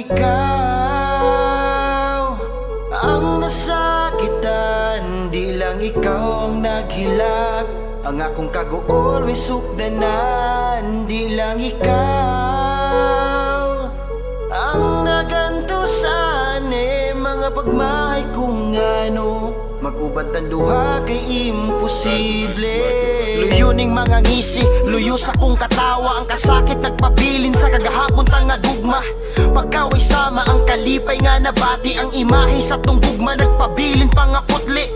ikaw ang nasakitan, di lang ikaw ang naghilak. Ang akong kago always sukdanan, di lang ikaw ang nagantusan. Mga pagmahay kung ano, mag-uban duha kay imposible. Luyuning mga ngisi, luyo sa kong katawa. Ang kasakit nagpabilin sa kagahapon tanga gugma. Pagkaway sama ang kalipay nga nabati. Ang imahe sa tunggugma nagpabilin pangaputli.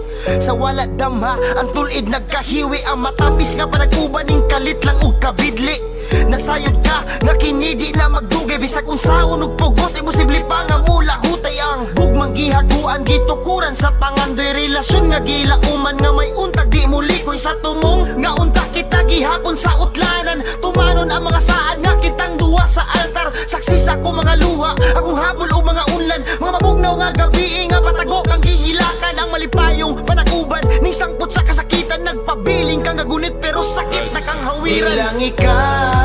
Sa wala damha, ang tulid nagkahiwi. Ang matapis nga panag-uban ning kalit lang og kabidli. Nasayod ka, nga kinidi na magdugay. Bisag unsaon og pugos, imposible pa nga mula hutay. Ang bugmang gihaguan, gitukuran sa pangandoy. Relasyon nga gilauman, nga may unta di mulikoy sa tumong. Nga unta kita gihapon sa utlanan. Tumanon ang mga saan, nga kitang duwa sa altar. Saksi sa ko mga luha, akong habol o mga unlan. Mga mabugnaw nga gabi, nga patagok ang gihilakan. Ang malipayong panag-uban, ning sangpot sa kasakitan. Nagpabiling kang agunit pero sakit na kang hawiran. Di lang ikaw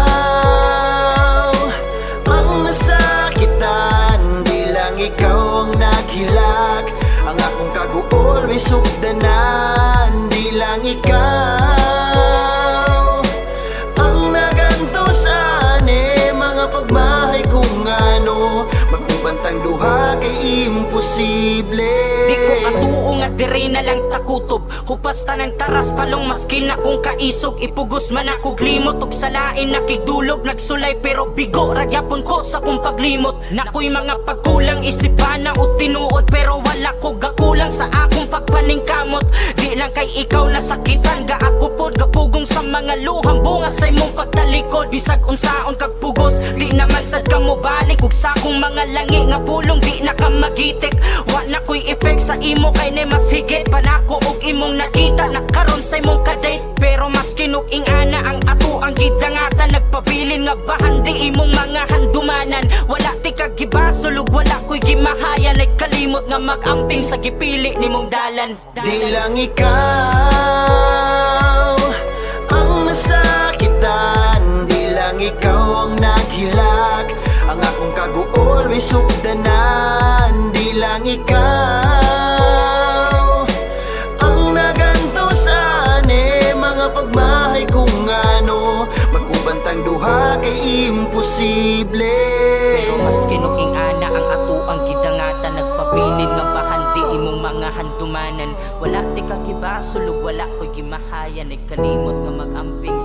ang nasakitan, di lang ikaw ang naghilak. Ang akong kago always sukdanan, di lang ikaw ang nagantosan. Mga pagmahay kung ano, magbubantang duha kay imposible. Di ko katuo nga diri na lang takutob. Hupas ta ng taras palong maski na kung kaisog. Ipugos man ako glimot og salain nakigdulog nagsulay pero bigo ragyapon ko sa kong paglimot. Nakoy mga pagkulang isipana o tinuod pero wala ko gakulang sa akong pagpaningkamot. Di lang kay ikaw nasakitan ga ako pod gapugong sa mga luhang bunga sa imong pagtalikod. Bisag unsaon kag pugos di naman sad ka mo balik ug sa akong mga langi nga pulong di na ka magitik. Wa na ko'y effect sa imo kay na mas higit pa nako og imong nakita nakaron sa imong kadate. Pero mas kinug-ing ana ang ato ang gidangatan. Nagpabilin nga bahan di imong mga handumanan. Wala ti ka gibasulog wala ko'y gimahayan. Nagkalimot nga mag-amping sa gipili nimong dalan. Di lang ikaw ang nasakitan, di lang ikaw ang naghilak. Ang akong kago always sukdanan, di lang ikaw ang nagantosan. Mga pagmahay kung ano, magubantang duha kay imposible. Pero mas kinug-ing ana ang ato ang gidangatan. Nagpabilin nga bahan di imong mga handumanan. Wala ti ka gibasulog wala ko'y gimahayan. Nagkalimot nga mag-amping